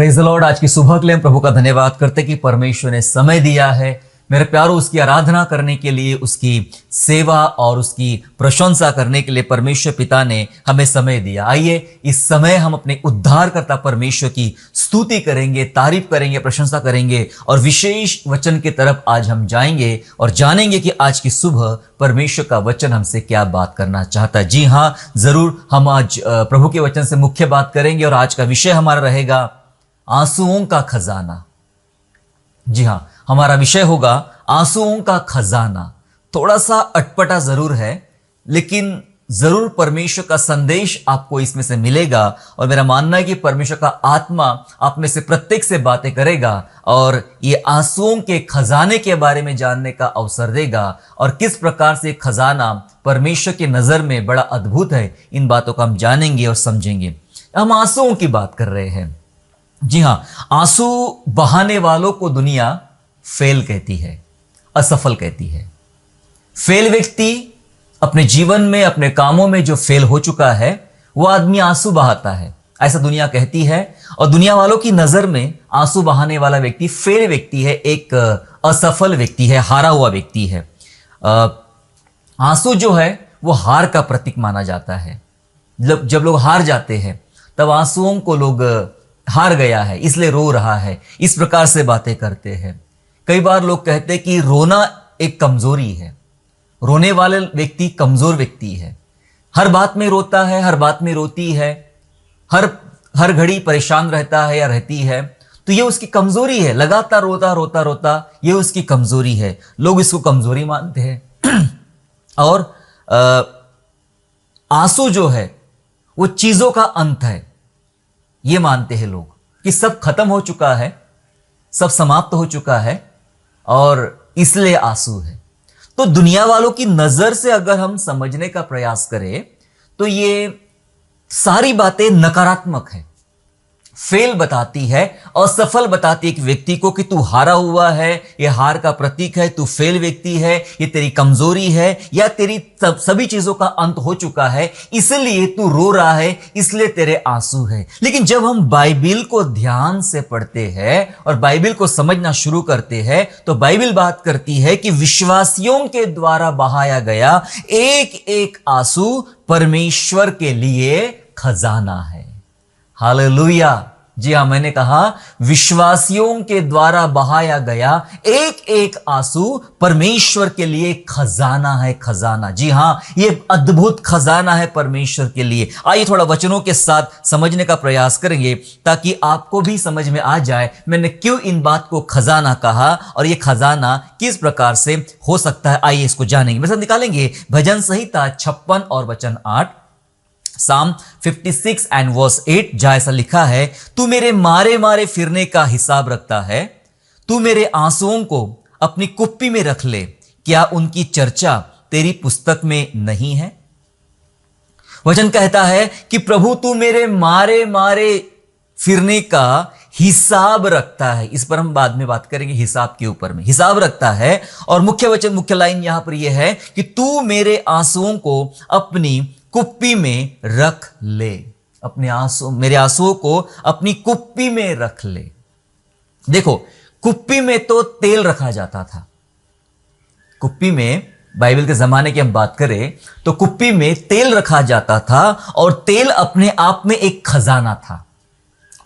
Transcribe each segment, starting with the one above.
Praise the Lord. आज की सुबह के लिए हम प्रभु का धन्यवाद करते कि परमेश्वर ने समय दिया है मेरे प्यारों, उसकी आराधना करने के लिए, उसकी सेवा और उसकी प्रशंसा करने के लिए परमेश्वर पिता ने हमें समय दिया। आइए इस समय हम अपने उद्धारकर्ता परमेश्वर की स्तुति करेंगे, तारीफ करेंगे, प्रशंसा करेंगे और विशेष वचन की तरफ आज हम जाएंगे और जानेंगे कि आज की सुबह परमेश्वर का वचन हमसे क्या बात करना चाहता है। जी हाँ, जरूर हम आज प्रभु के वचन से मुख्य बात करेंगे और आज का विषय हमारा रहेगा आंसुओं का खजाना। जी हाँ, हमारा विषय होगा आंसुओं का खजाना। थोड़ा सा अटपटा जरूर है, लेकिन जरूर परमेश्वर का संदेश आपको इसमें से मिलेगा और मेरा मानना है कि परमेश्वर का आत्मा आप में से प्रत्येक से बातें करेगा और ये आंसुओं के खजाने के बारे में जानने का अवसर देगा और किस प्रकार से खजाना परमेश्वर की नजर में बड़ा अद्भुत है। इन बातों को हम जानेंगे और समझेंगे। हम आंसुओं की बात कर रहे हैं। जी हाँ, आंसू बहाने वालों को दुनिया फेल कहती है, असफल कहती है। फेल व्यक्ति अपने जीवन में, अपने कामों में जो फेल हो चुका है वो आदमी आंसू बहाता है, ऐसा दुनिया कहती है। और दुनिया वालों की नजर में आंसू बहाने वाला व्यक्ति फेल व्यक्ति है, एक असफल व्यक्ति है, हारा हुआ व्यक्ति है। आंसू जो है वो हार का प्रतीक माना जाता है। जब लोग हार जाते हैं तब आंसुओं को लोग हार गया है इसलिए रो रहा है, इस प्रकार से बातें करते हैं। कई बार लोग कहते हैं कि रोना एक कमजोरी है, रोने वाले व्यक्ति कमजोर व्यक्ति है, हर बात में रोता है, हर बात में रोती है, हर घड़ी परेशान रहता है या रहती है, तो ये उसकी कमजोरी है। लगातार रोता रोता रोता ये उसकी कमजोरी है, लोग इसको कमजोरी मानते हैं। और आंसू जो है वो चीजों का अंत है, ये मानते हैं लोग कि सब खत्म हो चुका है, सब समाप्त हो चुका है और इसलिए आंसू है। तो दुनिया वालों की नजर से अगर हम समझने का प्रयास करें तो ये सारी बातें नकारात्मक है, फेल बताती है, असफल बताती है एक व्यक्ति को कि तू हारा हुआ है, ये हार का प्रतीक है, तू फेल व्यक्ति है, ये तेरी कमजोरी है या तेरी सभी चीजों का अंत हो चुका है, इसलिए तू रो रहा है, इसलिए तेरे आंसू है। लेकिन जब हम बाइबिल को ध्यान से पढ़ते हैं और बाइबिल को समझना शुरू करते हैं तो बाइबिल बात करती है कि विश्वासियों के द्वारा बहाया गया एक एक आंसू परमेश्वर के लिए खजाना है। हालेलुया। जी हाँ, मैंने कहा विश्वासियों के द्वारा बहाया गया एक एक आंसू परमेश्वर के लिए खजाना है, खजाना। जी हाँ, ये अद्भुत खजाना है परमेश्वर के लिए। आइए थोड़ा वचनों के साथ समझने का प्रयास करेंगे ताकि आपको भी समझ में आ जाए मैंने क्यों इन बात को खजाना कहा और ये खजाना किस प्रकार से हो सकता है। आइए इसको जानेंगे। मेरे साथ निकालेंगे भजन संहिता 56 और वचन 8, Psalm 56 and verse 8, जहां ऐसा लिखा है, तू मेरे मारे मारे फिरने का हिसाब रखता है, तू मेरे आंसुओं को अपनी कुप्पी में रख ले, क्या उनकी चर्चा तेरी पुस्तक में नहीं है। वचन कहता है कि प्रभु तू मेरे मारे मारे फिरने का हिसाब रखता है। इस पर हम बाद में बात करेंगे, हिसाब के ऊपर में हिसाब रखता है। और मुख्य लाइन यहां पर यह है कि तू मेरे आंसुओं को अपनी कुप्पी में रख ले, अपने आंसू, मेरे आंसुओं को अपनी कुप्पी में रख ले। देखो, कुप्पी में तो तेल रखा जाता था। कुप्पी में, बाइबल के जमाने की हम बात करें तो कुप्पी में तेल रखा जाता था और तेल अपने आप में एक खजाना था।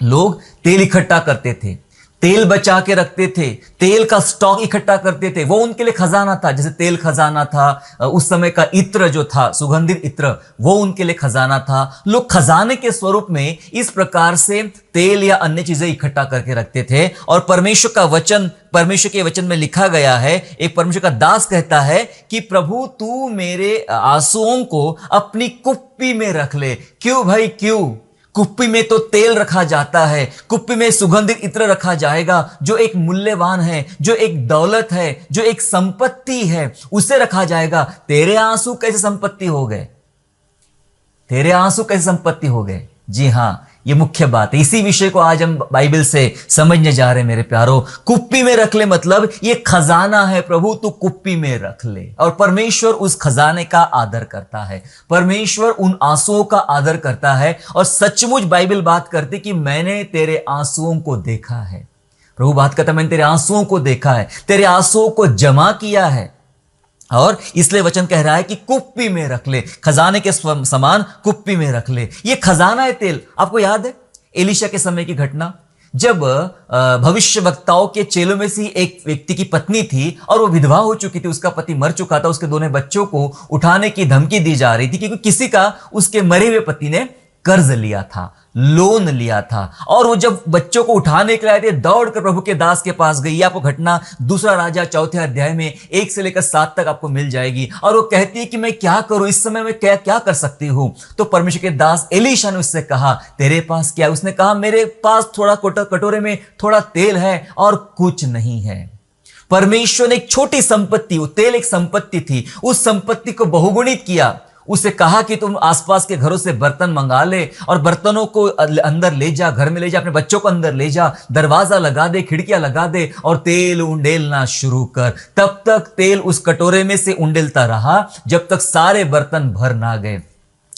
लोग तेल इकट्ठा करते थे, तेल बचा के रखते थे, तेल का स्टॉक इकट्ठा करते थे, वो उनके लिए खजाना था। जैसे तेल खजाना था, उस समय का इत्र जो था, सुगंधित इत्र, वो उनके लिए खजाना था। लोग खजाने के स्वरूप में इस प्रकार से तेल या अन्य चीजें इकट्ठा करके रखते थे। और परमेश्वर का वचन, परमेश्वर के वचन में लिखा गया है, एक परमेश्वर का दास कहता है कि प्रभु तू मेरे आंसुओं को अपनी कुप्पी में रख ले। क्यों भाई, क्यों? कुप्पी में तो तेल रखा जाता है, कुप्पी में सुगंधित इत्र रखा जाएगा, जो एक मूल्यवान है, जो एक दौलत है, जो एक संपत्ति है, उसे रखा जाएगा। तेरे आंसू कैसे संपत्ति हो गए? तेरे आंसू कैसे संपत्ति हो गए? जी हां, ये मुख्य बात है। इसी विषय को आज हम बाइबल से समझने जा रहे हैं मेरे प्यारो। कुप्पी में रख ले मतलब ये खजाना है प्रभु, तू कुप्पी में रख ले। और परमेश्वर उस खजाने का आदर करता है, परमेश्वर उन आंसुओं का आदर करता है। और सचमुच बाइबल बात करती कि मैंने तेरे आंसुओं को देखा है। प्रभु बात करता मैंने तेरे आंसुओं को देखा है, तेरे आंसुओं को जमा किया है। और इसलिए वचन कह रहा है कि कुप्पी में रख ले, खजाने के समान कुप्पी में रख ले। ये खजाना है तेल। आपको याद है एलीशा के समय की घटना, जब भविष्य वक्ताओं के चेलों में से एक व्यक्ति की पत्नी थी और वो विधवा हो चुकी थी, उसका पति मर चुका था, उसके दोनों बच्चों को उठाने की धमकी दी जा रही थी क्योंकि किसी का उसके मरे हुए पति ने कर्ज लिया था, लोन लिया था। और वो जब बच्चों को उठाने के लिए आए थे, दौड़कर प्रभु के दास के पास गई। आपको घटना दूसरा राजा 4 अध्याय में 1 से लेकर 7 तक आपको मिल जाएगी। और वो कहती है कि मैं क्या करूं, इस समय मैं क्या क्या कर सकती हूं। तो परमेश्वर के दास एलीशा ने उससे कहा तेरे पास क्या है? उसने कहा मेरे पास थोड़ा कटोरे में थोड़ा तेल है और कुछ नहीं है। परमेश्वर ने एक छोटी संपत्ति, वो तेल एक संपत्ति थी, उस संपत्ति को बहुगुणित किया। उसे कहा कि तुम आसपास के घरों से बर्तन मंगा ले और बर्तनों को अंदर ले जा, घर में ले जा, अपने बच्चों को अंदर ले जा, दरवाजा लगा दे, खिड़कियां लगा दे और तेल उंडेलना शुरू कर। तब तक तेल उस कटोरे में से उंडेलता रहा जब तक सारे बर्तन भर ना गए।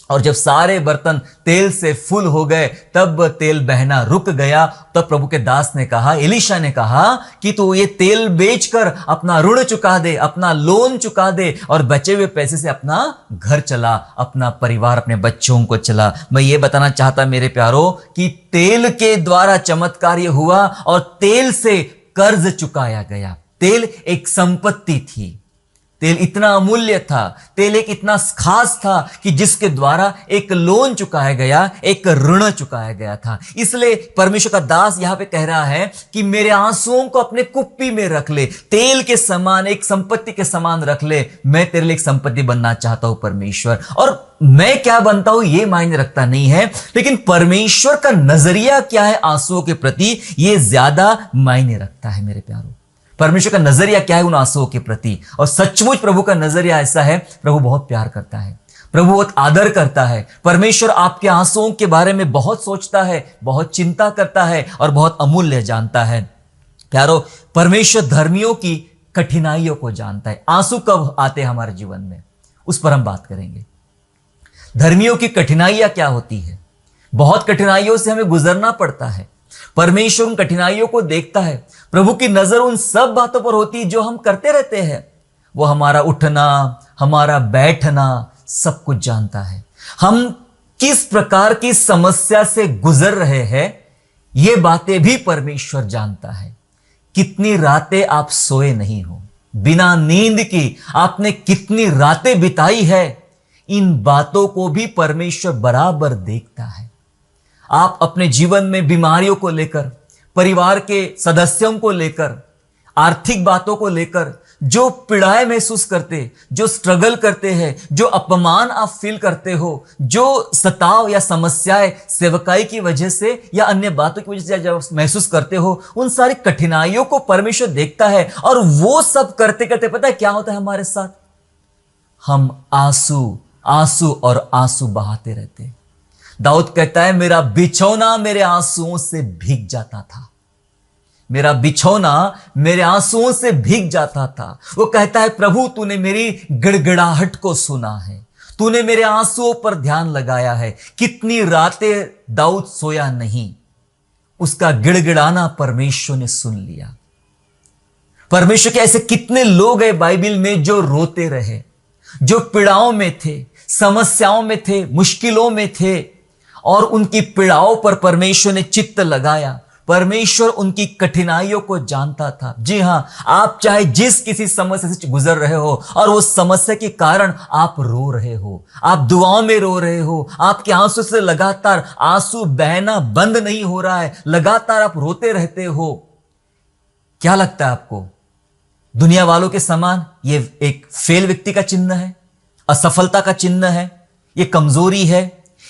और जब सारे बर्तन तेल से फुल हो गए तब तेल बहना रुक गया। तब प्रभु के दास ने कहा, एलीशा ने कहा कि तू ये तेल बेचकर अपना ऋण चुका दे, अपना लोन चुका दे और बचे हुए पैसे से अपना घर चला, अपना परिवार, अपने बच्चों को चला। मैं ये बताना चाहता मेरे प्यारो कि तेल के द्वारा चमत्कार ये हुआ और तेल से कर्ज चुकाया गया। तेल एक संपत्ति थी, तेल इतना अमूल्य था, तेल एक इतना खास था कि जिसके द्वारा एक लोन चुकाया गया, एक ऋण चुकाया गया था। इसलिए परमेश्वर का दास यहां पे कह रहा है कि मेरे आंसुओं को अपने कुप्पी में रख ले, तेल के समान, एक संपत्ति के समान रख ले। मैं तेरे लिए एक संपत्ति बनना चाहता हूं परमेश्वर। और मैं क्या बनता हूं ये मायने रखता नहीं है, लेकिन परमेश्वर का नजरिया क्या है आंसुओं के प्रति, ये ज्यादा मायने रखता है मेरे प्यारों। परमेश्वर का नजरिया क्या है उन आंसुओं के प्रति। और सचमुच प्रभु का नजरिया ऐसा है, प्रभु बहुत प्यार करता है, प्रभु बहुत आदर करता है। परमेश्वर आपके आंसुओं के बारे में बहुत सोचता है, बहुत चिंता करता है और बहुत अमूल्य जानता है। प्यारो, परमेश्वर धर्मियों की कठिनाइयों को जानता है। आंसू कब आते हैं हमारे जीवन में, उस पर हम बात करेंगे। धर्मियों की कठिनाइयां क्या होती है? बहुत कठिनाइयों से हमें गुजरना पड़ता है। परमेश्वर उन कठिनाइयों को देखता है। प्रभु की नजर उन सब बातों पर होती है जो हम करते रहते हैं। वो हमारा उठना, हमारा बैठना, सब कुछ जानता है। हम किस प्रकार की समस्या से गुजर रहे हैं, ये बातें भी परमेश्वर जानता है। कितनी रातें आप सोए नहीं हो, बिना नींद की आपने कितनी रातें बिताई है, इन बातों को भी परमेश्वर बराबर देखता है। आप अपने जीवन में बीमारियों को लेकर, परिवार के सदस्यों को लेकर, आर्थिक बातों को लेकर जो पीड़ाएं महसूस करते, जो स्ट्रगल करते हैं, जो अपमान आप फील करते हो, जो सताव या समस्याएं सेवकाई की वजह से या अन्य बातों की वजह से जब महसूस करते हो, उन सारी कठिनाइयों को परमेश्वर देखता है। और वो सब करते करते पता है क्या होता है हमारे साथ? हम आंसू आंसू और आंसू बहाते रहते हैं। दाऊद कहता है मेरा बिछौना मेरे आंसुओं से भीग जाता था, मेरा बिछौना मेरे आंसुओं से भीग जाता था। वो कहता है प्रभु तूने मेरी गिड़गिड़ाहट को सुना है, तूने मेरे आंसुओं पर ध्यान लगाया है। कितनी रातें दाऊद सोया नहीं, उसका गिड़गिड़ाना परमेश्वर ने सुन लिया। परमेश्वर के ऐसे कितने लोग हैं बाइबल में जो रोते रहे, जो पीड़ाओं में थे, समस्याओं में थे, मुश्किलों में थे और उनकी पीड़ाओं पर परमेश्वर ने चित्त लगाया। परमेश्वर उनकी कठिनाइयों को जानता था। जी हां, आप चाहे जिस किसी समस्या से गुजर रहे हो और वो समस्या के कारण आप रो रहे हो, आप दुआओं में रो रहे हो, आपके आंसू से लगातार आंसू बहना बंद नहीं हो रहा है, लगातार आप रोते रहते हो। क्या लगता है आपको? दुनिया वालों के समान ये एक फेल व्यक्ति का चिन्ह है, असफलता का चिन्ह है, ये कमजोरी है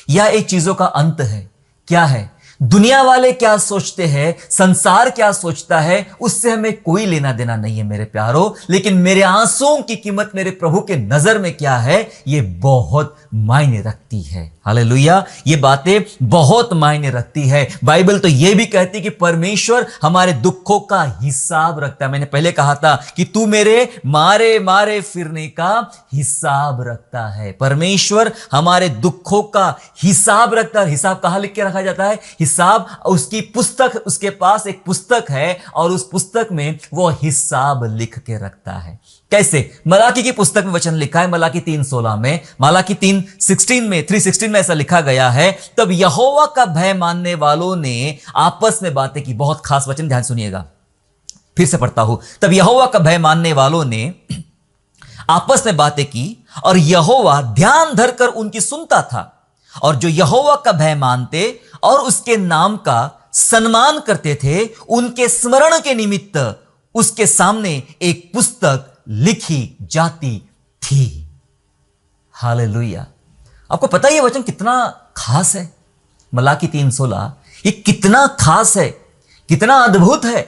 या एक चीजों का अंत है? क्या है? दुनिया वाले क्या सोचते हैं, संसार क्या सोचता है, उससे हमें कोई लेना देना नहीं है मेरे प्यारो। लेकिन मेरे आंसुओं की कीमत मेरे प्रभु के नजर में क्या है, ये बहुत मायने रखती है। हालेलुया, ये बातें बहुत मायने रखती है। बाइबल तो ये भी कहती है कि परमेश्वर हमारे दुखों का हिसाब रखता है। मैंने पहले कहा था कि तू मेरे मारे मारे फिरने का हिसाब रखता है। परमेश्वर हमारे दुखों का हिसाब रखता है। हिसाब कहां लिख के रखा जाता है? हिसाब उसकी पुस्तक, उसके पास एक पुस्तक है और उस पुस्तक में वो हिसाब लिख के रखता है। कैसे? मलाकी की पुस्तक में वचन लिखा है, मलाकी 3:16 में, मलाकी 3:16 में ऐसा लिखा गया है, तब यहोवा का भय मानने वालों ने आपस में बातें की। बहुत खास वचन, ध्यान सुनिएगा, फिर से पढ़ता हूं। तब यहोवा का भय मानने वालों ने आपस में बातें की और यहोवा ध्यान धरकर उनकी सुनता था। और जो यहोवा का भय मानते और उसके नाम का सम्मान करते थे, उनके स्मरण के निमित्त उसके सामने एक पुस्तक लिखी जाती थी। हालेलुया। आपको पता है ये वचन कितना खास है? मलाकी 3:16 ये कितना खास है, कितना अद्भुत है।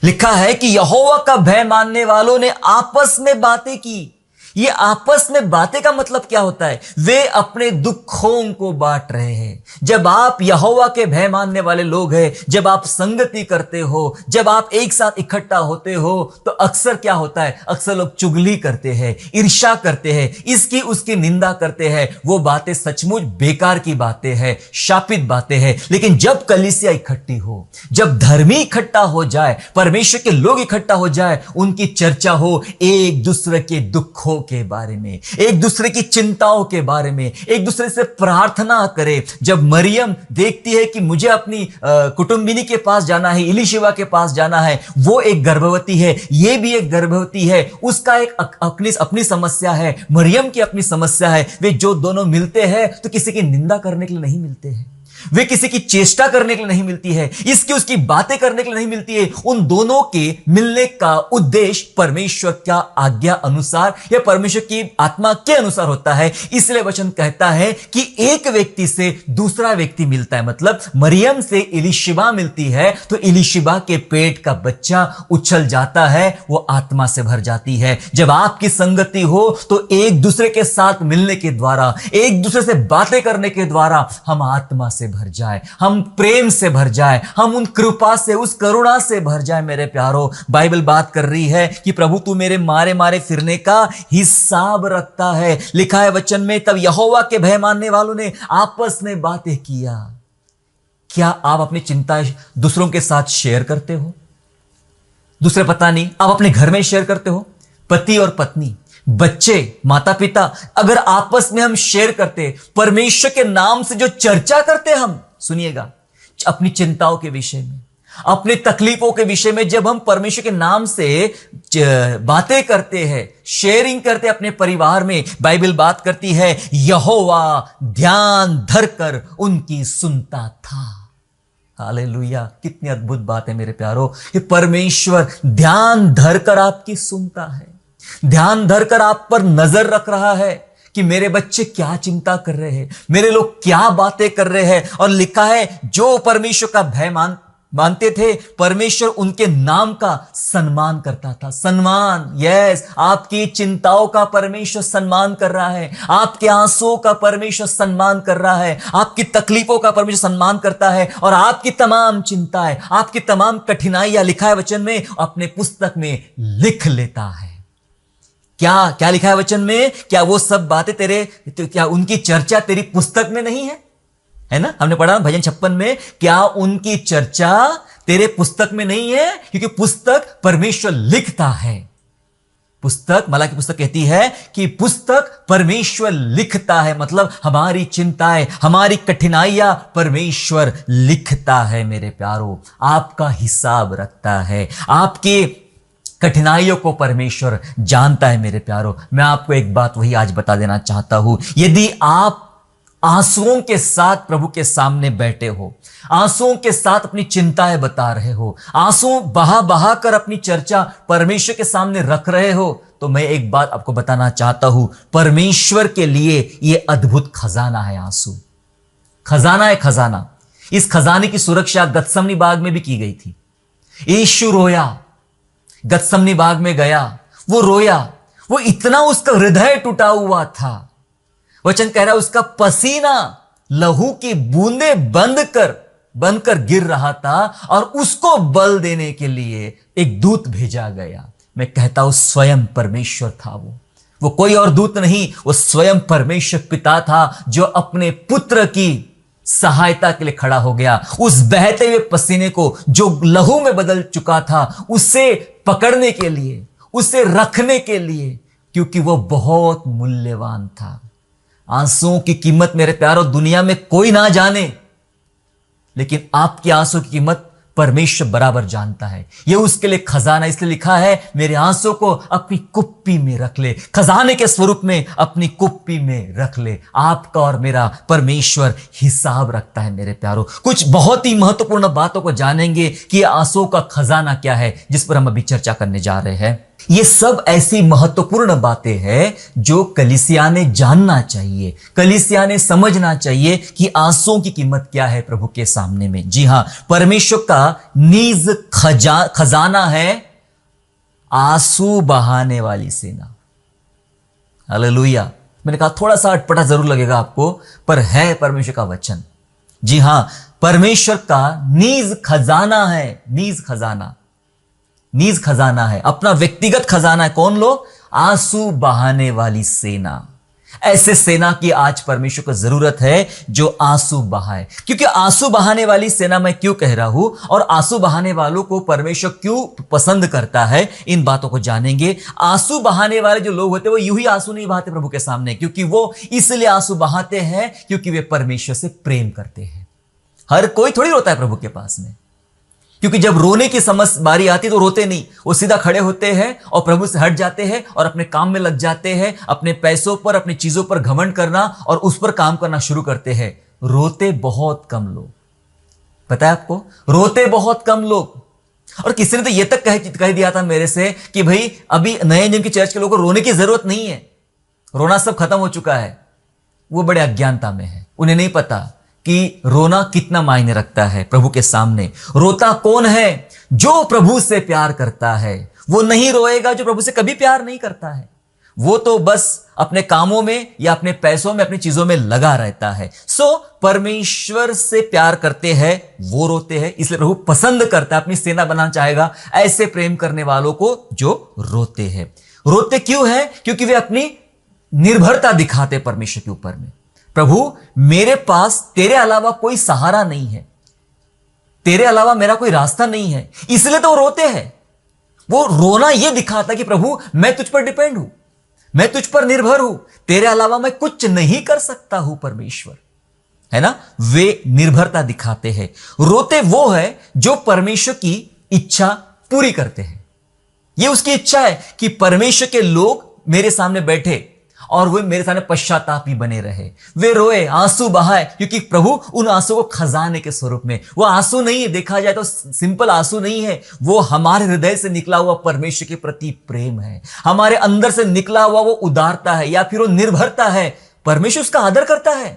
लिखा है कि यहोवा का भय मानने वालों ने आपस में बातें की। ये आपस में बातें का मतलब क्या होता है? वे अपने दुखों को बांट रहे हैं। जब आप यहोवा के भय मानने वाले लोग हैं, जब आप संगति करते हो, जब आप एक साथ इकट्ठा होते हो, तो अक्सर क्या होता है? अक्सर लोग चुगली करते हैं, ईर्ष्या करते हैं, इसकी उसकी निंदा करते हैं। वो बातें सचमुच बेकार की बातें हैं, शापित बातें हैं। लेकिन जब कलीसिया इकट्ठी हो, जब धर्मी इकट्ठा हो जाए, परमेश्वर के लोग इकट्ठा हो जाए, उनकी चर्चा हो एक दूसरे के दुखों के बारे में, एक दूसरे की चिंताओं के बारे में, एक दूसरे से प्रार्थना करे। जब मरियम देखती है कि मुझे अपनी कुटुंबिनी के पास जाना है, इलीशिबा के पास जाना है, वो एक गर्भवती है, ये भी एक गर्भवती है, उसका एक अपनी समस्या है, मरियम की अपनी समस्या है। वे जो दोनों मिलते हैं तो किसी की निंदा करने के लिए नहीं मिलते हैं, वे किसी की चेष्टा करने के लिए नहीं मिलती है, इसकी उसकी बातें करने के लिए नहीं मिलती है। उन दोनों के मिलने का उद्देश्य परमेश्वर का आज्ञा अनुसार या परमेश्वर की आत्मा के अनुसार होता है। इसलिए वचन कहता है कि एक व्यक्ति से दूसरा व्यक्ति मिलता है। मतलब मरियम से इलीशिबा मिलती है तो इलीशिबा के पेट का बच्चा उछल जाता है, वो आत्मा से भर जाती है। जब आपकी संगति हो तो एक दूसरे के साथ मिलने के द्वारा, एक दूसरे से बातें करने के द्वारा हम आत्मा से भर जाए, हम प्रेम से भर जाए, हम उन कृपा से, उस करुणा से भर जाए। मेरे प्यारो, बाइबल बात कर रही है कि प्रभु तू मेरे मारे मारे फिरने का हिसाब रखता है। लिखा है वचन में, तब यहोवा के भय मानने वालों ने आपस में बातें किया। क्या आप अपनी चिंताएं दूसरों के साथ शेयर करते हो? दूसरे पता नहीं, आप अपने घर में शेयर करते हो? पति और पत्नी, बच्चे, माता पिता, अगर आपस में हम शेयर करते, परमेश्वर के नाम से जो चर्चा करते हम, सुनिएगा, अपनी चिंताओं के विषय में, अपने तकलीफों के विषय में, जब हम परमेश्वर के नाम से बातें करते हैं, शेयरिंग करते हैं अपने परिवार में, बाइबल बात करती है यहोवा ध्यान धरकर उनकी सुनता था। हालेलुया, कितनी अद्भुत बात है मेरे प्यारो। ये परमेश्वर ध्यान धरकर आपकी सुनता है, ध्यान धरकर आप पर नजर रख रहा है कि मेरे बच्चे क्या चिंता कर रहे हैं, मेरे लोग क्या बातें कर रहे हैं। और लिखा है जो परमेश्वर का भय मानते थे, परमेश्वर उनके नाम का सम्मान करता था। सम्मान, यस, आपकी चिंताओं का परमेश्वर सम्मान कर रहा है, आपके आंसुओं का परमेश्वर सम्मान कर रहा है, आपकी तकलीफों का परमेश्वर सम्मान करता है, और आपकी तमाम चिंताएं, आपकी तमाम कठिनाइयां, लिखा है वचन में, अपने पुस्तक में लिख लेता है। क्या क्या लिखा है वचन में? क्या वो सब बातें क्या उनकी चर्चा तेरी पुस्तक में नहीं है ना? हमने पढ़ा भजन 56 में, क्या उनकी चर्चा तेरे पुस्तक में नहीं है? क्योंकि पुस्तक परमेश्वर लिखता है। पुस्तक, मलाकी पुस्तक कहती है कि पुस्तक परमेश्वर लिखता है। मतलब हमारी चिंताएं, हमारी कठिनाइयां परमेश्वर लिखता है। मेरे प्यारो, आपका हिसाब रखता है, आपके कठिनाइयों को परमेश्वर जानता है। मेरे प्यारो, मैं आपको एक बात वही आज बता देना चाहता हूं। यदि आप आंसुओं के साथ प्रभु के सामने बैठे हो, आंसुओं के साथ अपनी चिंताएं बता रहे हो, आंसू बहा बहा कर अपनी चर्चा परमेश्वर के सामने रख रहे हो, तो मैं एक बात आपको बताना चाहता हूं, परमेश्वर के लिए यह अद्भुत खजाना है। आंसू खजाना है, खजाना। इस खजाने की सुरक्षा गत्समनी बाग में भी की गई थी। यीशु रोया, गत्समनी बाग में गया, वो रोया, वो इतना उसका हृदय टूटा हुआ था। वचन कह रहा है उसका पसीना लहू की बूंदे बनकर गिर रहा था और उसको बल देने के लिए एक दूत भेजा गया। मैं कहता हूं स्वयं परमेश्वर था वो कोई और दूत नहीं, वो स्वयं परमेश्वर पिता था जो अपने पुत्र की सहायता के लिए खड़ा हो गया। उस बहते हुए पसीने को जो लहू में बदल चुका था उसे पकड़ने के लिए, उसे रखने के लिए, क्योंकि वो बहुत मूल्यवान था। आंसुओं की कीमत मेरे प्यारों दुनिया में कोई ना जाने, लेकिन आपकी आंसू की कीमत परमेश्वर बराबर जानता है। यह उसके लिए खजाना, इसलिए लिखा है मेरे आंसू को अपनी कुप्पी में रख ले, खजाने के स्वरूप में अपनी कुप्पी में रख ले। आपका और मेरा परमेश्वर हिसाब रखता है मेरे प्यारों। कुछ बहुत ही महत्वपूर्ण बातों को जानेंगे कि आंसू का खजाना क्या है, जिस पर हम अभी चर्चा करने जा रहे हैं। ये सब ऐसी महत्वपूर्ण बातें हैं जो कलीसिया ने जानना चाहिए, कलीसिया ने समझना चाहिए कि आंसुओं की कीमत क्या है प्रभु के सामने में। जी हां, परमेश्वर का निज खजाना है आंसू बहाने वाली सेना। हालेलुया। मैंने कहा थोड़ा सा अटपटा जरूर लगेगा आपको, पर है परमेश्वर का वचन। जी हां, परमेश्वर का निज खजाना है, नीज खजाना है, अपना व्यक्तिगत खजाना है। कौन लोग? आंसू बहाने वाली सेना। ऐसे सेना की आज परमेश्वर को जरूरत है जो आंसू बहाए। क्योंकि आंसू बहाने वाली सेना मैं क्यों कह रहा हूं और आंसू बहाने वालों को परमेश्वर क्यों पसंद करता है, इन बातों को जानेंगे। आंसू बहाने वाले जो लोग होते हैं वो यूं ही आंसू नहीं बहाते प्रभु के सामने, क्योंकि वो इसलिए आंसू बहाते हैं क्योंकि वे परमेश्वर से प्रेम करते हैं। हर कोई थोड़ी रोता है प्रभु के पास में, क्योंकि जब रोने की बारी आती तो रोते नहीं, वो सीधा खड़े होते हैं और प्रभु से हट जाते हैं और अपने काम में लग जाते हैं, अपने पैसों पर, अपनी चीजों पर घमंड करना और उस पर काम करना शुरू करते हैं। रोते बहुत कम लोग, पता है आपको, रोते बहुत कम लोग। और किसी ने तो ये तक कह दिया था मेरे से कि भाई अभी नए नियम की चर्च के लोगों को रोने की जरूरत नहीं है, रोना सब खत्म हो चुका है। वो बड़े अज्ञानता में है, उन्हें नहीं पता कि रोना कितना मायने रखता है प्रभु के सामने। रोता कौन है? जो प्रभु से प्यार करता है। वो नहीं रोएगा जो प्रभु से कभी प्यार नहीं करता है। वो तो बस अपने कामों में या अपने पैसों में, अपनी चीजों में लगा रहता है। सो परमेश्वर से प्यार करते हैं वो रोते हैं, इसलिए प्रभु पसंद करता है, अपनी सेना बनाना चाहेगा ऐसे प्रेम करने वालों को जो रोते हैं। रोते क्यों है? क्योंकि वे अपनी निर्भरता दिखाते परमेश्वर के ऊपर में। प्रभु मेरे पास तेरे अलावा कोई सहारा नहीं है, तेरे अलावा मेरा कोई रास्ता नहीं है, इसलिए तो वो रोते हैं। वो रोना यह दिखाता कि प्रभु मैं तुझ पर डिपेंड हूं, मैं तुझ पर निर्भर हूं, तेरे अलावा मैं कुछ नहीं कर सकता हूं परमेश्वर, है ना। वे निर्भरता दिखाते हैं। रोते वो है जो परमेश्वर की इच्छा पूरी करते हैं। यह उसकी इच्छा है कि परमेश्वर के लोग मेरे सामने बैठे और वे मेरे सामने पश्चातापी बने रहे। वे रोए, आंसू बहाए, क्योंकि प्रभु उन आंसू को खजाने के स्वरूप में, वो आंसू नहीं है, देखा जाए तो सिंपल आंसू नहीं है, वो हमारे हृदय से निकला हुआ परमेश्वर के प्रति प्रेम है, हमारे अंदर से निकला हुआ वो उदारता है या फिर वो निर्भरता है। परमेश्वर उसका आदर करता है।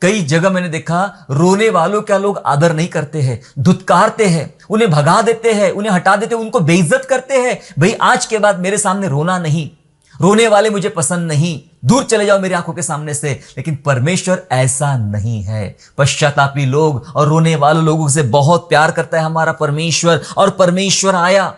कई जगह मैंने देखा रोने वालों का लोग आदर नहीं करते हैं, धुतकारते हैं, उन्हें भगा देते हैं, उन्हें हटा देते हैं, उनको बेइज्जत करते हैं। भाई आज के बाद मेरे सामने रोना नहीं, रोने वाले मुझे पसंद नहीं, दूर चले जाओ मेरी आंखों के सामने से। लेकिन परमेश्वर ऐसा नहीं है। पश्चातापी लोग और रोने वाले लोगों से बहुत प्यार करता है हमारा परमेश्वर। और परमेश्वर आया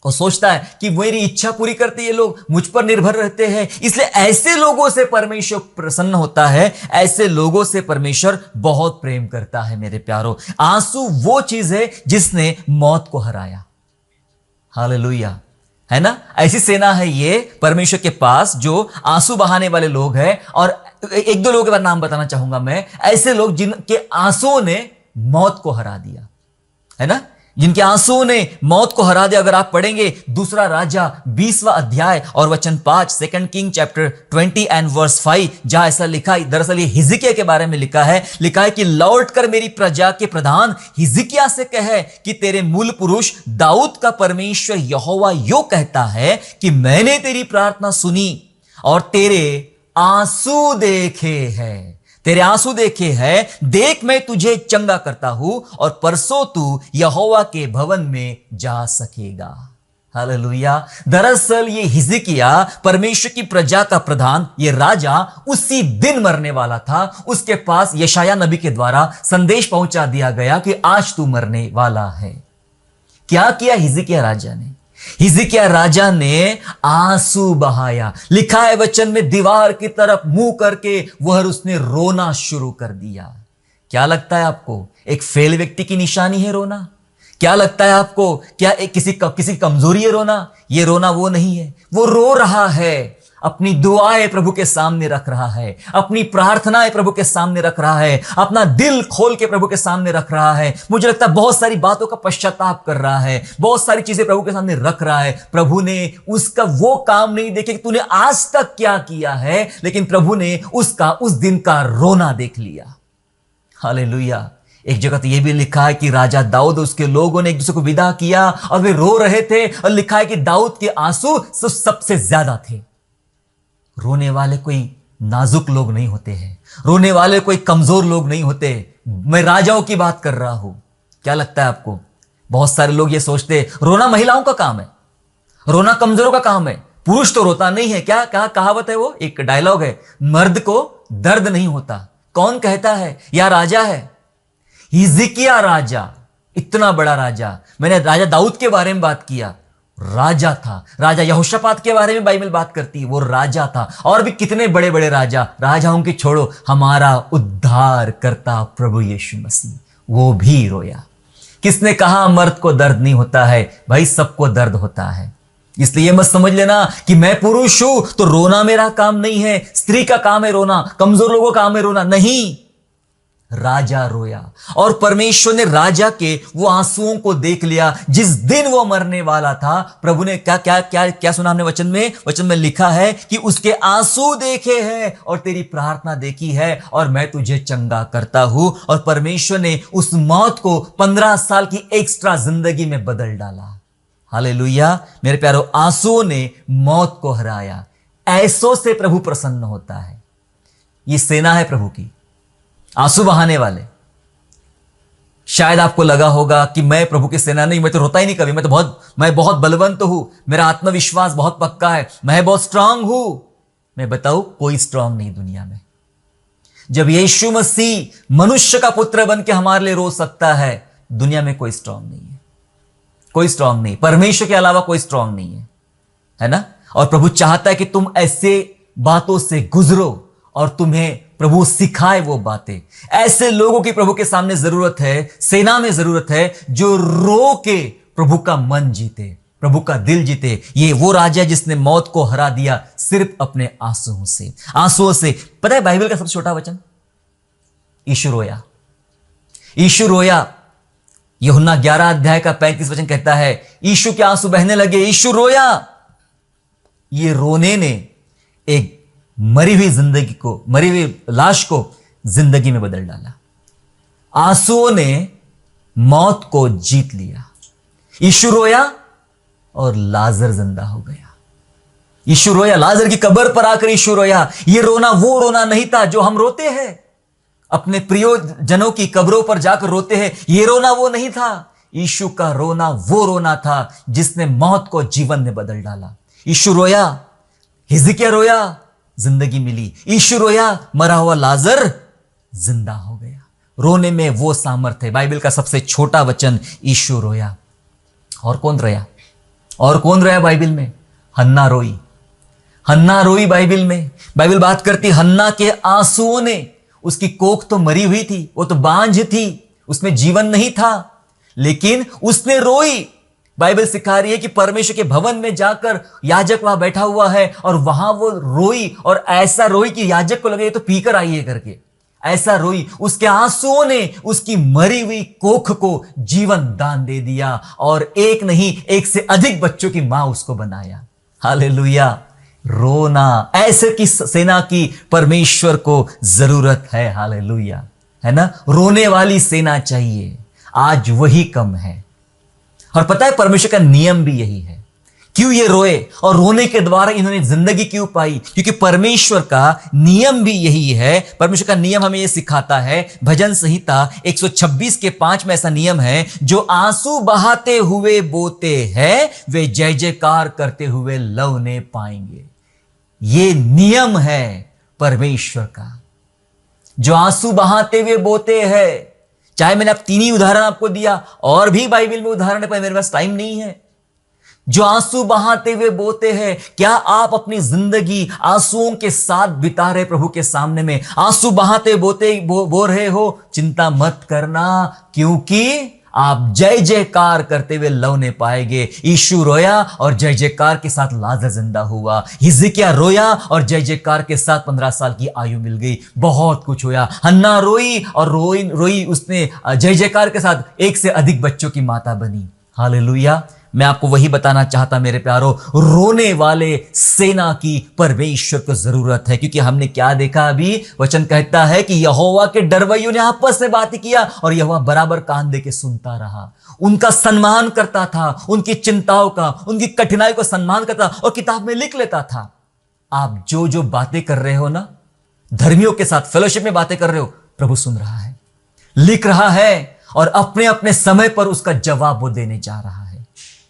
और सोचता है कि मेरी इच्छा पूरी करते ये लोग, मुझ पर निर्भर रहते हैं, इसलिए ऐसे लोगों से परमेश्वर प्रसन्न होता है, ऐसे लोगों से परमेश्वर बहुत प्रेम करता है मेरे प्यारों। आंसू वो चीज है जिसने मौत को हराया। हालेलुया, है ना। ऐसी सेना है ये परमेश्वर के पास जो आंसू बहाने वाले लोग हैं। और एक दो लोगों के बाद नाम बताना चाहूंगा मैं, ऐसे लोग जिनके आंसुओं ने मौत को हरा दिया, है ना, जिनके आंसुओं ने मौत को हरा दिया। अगर आप पढ़ेंगे दूसरा राजा 20वां अध्याय और वचन 5, 2 किंग चैप्टर 20 एंड वर्स 5, जहां ऐसा लिखा है, दरअसल ये हिजकिय्याह के बारे में लिखा है कि लौट कर मेरी प्रजा के प्रधान हिजकिय्याह से कहे कि तेरे मूल पुरुष दाऊद का परमेश्वर यहोवा यो कहता है कि मैंने तेरी प्रार्थना सुनी और तेरे आंसू देखे हैं। तेरे आंसू देखे हैं, देख मैं तुझे चंगा करता हूं और परसों तू यहोवा के भवन में जा सकेगा। हालेलुया। दरअसल ये हिजकिया परमेश्वर की प्रजा का प्रधान, ये राजा उसी दिन मरने वाला था। उसके पास यशाया नबी के द्वारा संदेश पहुंचा दिया गया कि आज तू मरने वाला है। क्या किया हिजकिया राजा ने? हिजकिया राजा ने आंसू बहाया। लिखा है वचन में, दीवार की तरफ मुंह करके वह उसने रोना शुरू कर दिया। क्या लगता है आपको, एक फेल व्यक्ति की निशानी है रोना? क्या लगता है आपको, क्या एक किसी कमजोरी है रोना? ये रोना वो नहीं है। वो रो रहा है, अपनी दुआएं प्रभु के सामने रख रहा है, अपनी प्रार्थनाएं प्रभु के सामने रख रहा है, अपना दिल खोल के प्रभु के सामने रख रहा है। मुझे लगता है बहुत सारी बातों का पश्चाताप कर रहा है, बहुत सारी चीजें प्रभु के सामने रख रहा है। प्रभु ने उसका वो काम नहीं देखे कि तूने आज तक क्या किया है, लेकिन प्रभु ने उसका उस दिन का रोना देख लिया। हालेलुया। एक जगह तो यह भी लिखा है कि राजा दाऊद, उसके लोगों ने एक दूसरे को विदा किया और वे रो रहे थे, और लिखा है कि दाऊद के आंसू सबसे ज्यादा थे। रोने वाले कोई नाजुक लोग नहीं होते हैं, रोने वाले कोई कमजोर लोग नहीं होते। मैं राजाओं की बात कर रहा हूं। क्या लगता है आपको? बहुत सारे लोग ये सोचते रोना महिलाओं का काम है, रोना कमजोरों का काम है, पुरुष तो रोता नहीं है। क्या कहावत है वो, एक डायलॉग है, मर्द को दर्द नहीं होता। कौन कहता है? या राजा है हिजकिया राजा, इतना बड़ा राजा। मैंने राजा दाऊद के बारे में बात किया, राजा था। राजा यहोशापात के बारे में बाइबल बात करती है, वो राजा था। और भी कितने बड़े बड़े राजा, राजाओं की छोड़ो, हमारा उद्धार करता प्रभु यीशु मसीह, वो भी रोया। किसने कहा मर्द को दर्द नहीं होता है? भाई सबको दर्द होता है। इसलिए मत समझ लेना कि मैं पुरुष हूं तो रोना मेरा काम नहीं है, स्त्री का काम है रोना, कमजोर लोगों का काम है रोना। नहीं, राजा रोया और परमेश्वर ने राजा के वो आंसुओं को देख लिया। जिस दिन वो मरने वाला था, प्रभु ने क्या क्या क्या क्या सुना हमने वचन में लिखा है कि उसके आंसू देखे हैं और तेरी प्रार्थना देखी है और मैं तुझे चंगा करता हूं। और परमेश्वर ने उस मौत को 15 साल की एक्स्ट्रा जिंदगी में बदल डाला। हालेलुया। मेरे प्यारो, आंसुओं ने मौत को हराया। ऐसों से प्रभु प्रसन्न होता है। ये सेना है प्रभु की, आंसू बहाने वाले। शायद आपको लगा होगा कि मैं प्रभु की सेना नहीं, मैं तो रोता ही नहीं कभी, मैं बहुत बलवंत हूं, मेरा आत्मविश्वास बहुत पक्का है, मैं बहुत स्ट्रांग हूं। मैं बताऊं, कोई स्ट्रांग नहीं दुनिया में। जब यीशु मसीह मनुष्य का पुत्र बन के हमारे लिए रो सकता है, दुनिया में कोई स्ट्रांग नहीं है, कोई स्ट्रांग नहीं। परमेश्वर के अलावा कोई स्ट्रांग नहीं है ना? और प्रभु चाहता है कि तुम ऐसे बातों से गुजरो और तुम्हें प्रभु सिखाए वो बातें। ऐसे लोगों की प्रभु के सामने जरूरत है, सेना में जरूरत है, जो रो के प्रभु का मन जीते, प्रभु का दिल जीते। ये वो राजा है जिसने मौत को हरा दिया सिर्फ अपने आंसुओं से। पता है बाइबल का सबसे छोटा वचन, यीशु रोया। यीशु रोया। यूहन्ना 11 अध्याय का 35 वचन कहता है, यीशु के आंसू बहने लगे, यीशु रोया। ये रोने ने एक मरी हुई लाश को जिंदगी में बदल डाला। आंसुओं ने मौत को जीत लिया। यीशु रोया और लाजर जिंदा हो गया। यीशु रोया, लाजर की कब्र पर आकर यीशु रोया। ये रोना वो रोना नहीं था जो हम रोते हैं, अपने प्रियजनों की कब्रों पर जाकर रोते हैं। ये रोना वो नहीं था। यीशु का रोना वो रोना था जिसने मौत को जीवन में बदल डाला। यीशु रोया, हिजकिया रोया, जिंदगी मिली। यीशु रोया, मरा हुआ लाजर जिंदा हो गया। रोने में वो सामर्थ्य है। बाइबल का सबसे छोटा वचन, यीशु रोया। और कौन रोया? और कौन रोया बाइबल में? हन्ना रोई। हन्ना रोई बाइबल में। बाइबल बात करती, हन्ना के आंसुओं ने, उसकी कोख तो मरी हुई थी, वो तो बांझ थी, उसमें जीवन नहीं था, लेकिन उसने रोई। बाइबल सिखा रही है कि परमेश्वर के भवन में जाकर याजक वहां बैठा हुआ है और वहां वो रोई, और ऐसा रोई कि याजक को लगे ये तो पीकर आई है करके। ऐसा रोई, उसके आंसुओं ने उसकी मरी हुई कोख को जीवन दान दे दिया, और एक नहीं, एक से अधिक बच्चों की मां उसको बनाया। हालेलुया। रोना, ऐसे की सेना की परमेश्वर को जरूरत है। हालेलुया, है ना? रोने वाली सेना चाहिए। आज वही कम है। और पता है परमेश्वर का नियम भी यही है क्यों ये रोए और रोने के द्वारा इन्होंने जिंदगी क्यों पाई? क्योंकि परमेश्वर का नियम भी यही है। परमेश्वर का नियम हमें ये सिखाता है। भजन संहिता 126 के 5 में ऐसा नियम है, जो आंसू बहाते हुए बोते हैं वे जय जयकार करते हुए लवने पाएंगे। ये नियम है परमेश्वर का। जो आंसू बहाते हुए बोते हैं, चाहे मैंने अब 3 ही उदाहरण आपको दिया, और भी बाइबल में उदाहरण है पर मेरे पास टाइम नहीं है। जो आंसू बहाते हुए बोते हैं, क्या आप अपनी जिंदगी आंसुओं के साथ बिता रहे प्रभु के सामने में? आंसू बहाते बोते बो रहे हो, चिंता मत करना, क्योंकि आप जय जयकार करते हुए लवने पाएंगे। यीशु रोया और जय जयकार के साथ लाजर जिंदा हुआ। हिजकिय्याह रोया और जय जयकार के साथ 15 साल की आयु मिल गई। बहुत कुछ हुआ। हन्ना रोई और रोई उसने जय जयकार के साथ 1 से अधिक बच्चों की माता बनी। हालेलुया। मैं आपको वही बताना चाहता मेरे प्यारो, रोने वाले सेना की परमेश्वर को जरूरत है। क्योंकि हमने क्या देखा अभी? वचन कहता है कि यहोवा के डरवैयों ने आपस में बात किया और यहोवा बराबर कान दे के सुनता रहा। उनका सम्मान करता था, उनकी चिंताओं का, उनकी कठिनाई को सम्मान करता और किताब में लिख लेता था। आप जो जो बातें कर रहे हो ना, धर्मियों के साथ फेलोशिप में बातें कर रहे हो, प्रभु सुन रहा है, लिख रहा है और अपने अपने समय पर उसका जवाब वो देने जा रहा है।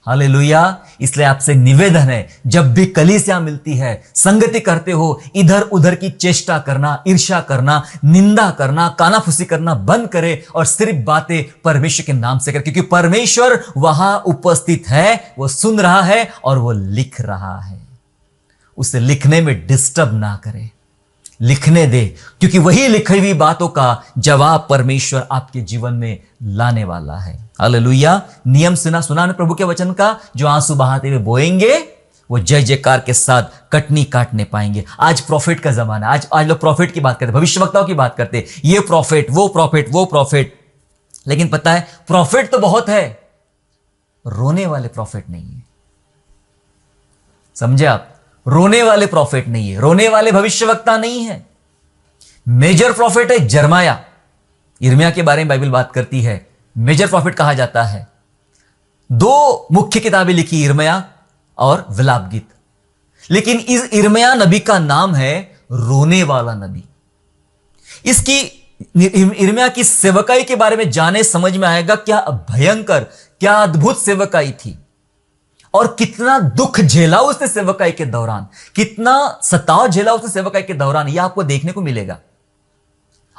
हालेलुया। इसलिए आपसे निवेदन है, जब भी कलीसिया मिलती है, संगति करते हो, इधर उधर की चेष्टा करना, ईर्ष्या करना, निंदा करना, कानाफूसी करना बंद करे और सिर्फ बातें परमेश्वर के नाम से करे। क्योंकि परमेश्वर वहां उपस्थित है, वो सुन रहा है और वो लिख रहा है। उसे लिखने में डिस्टर्ब ना करे, लिखने दे, क्योंकि वही लिखी हुई बातों का जवाब परमेश्वर आपके जीवन में लाने वाला है। हालेलुया। नियम सुना ने प्रभु के वचन का, जो आंसू बहाते हुए बोएंगे वो जय जयकार के साथ कटनी काटने पाएंगे। आज प्रॉफिट का जमाना है। आज लोग प्रॉफिट की बात करते, भविष्यवक्ताओं की बात करते, ये प्रॉफिट, वो प्रॉफिट, वो प्रॉफिट। लेकिन पता है, प्रॉफिट तो बहुत है, रोने वाले प्रॉफिट नहीं है। समझे आप? रोने वाले प्रॉफिट नहीं है, रोने वाले भविष्यवक्ता नहीं है। मेजर प्रॉफिट है यिर्मयाह के बारे में बाइबल बात करती है, मेजर प्रॉफिट कहा जाता है। 2 मुख्य किताबें लिखी, यिर्मयाह और विलाप गीत। लेकिन इस यिर्मयाह नबी का नाम है रोने वाला नबी। इसकी यिर्मयाह की सेवकाई के बारे में जाने समझ में आएगा क्या भयंकर, क्या अद्भुत सेवकाई थी और कितना दुख झेला उसने सेवकाई के दौरान, कितना सताव झेला उसने सेवकाई के दौरान, यह आपको देखने को मिलेगा।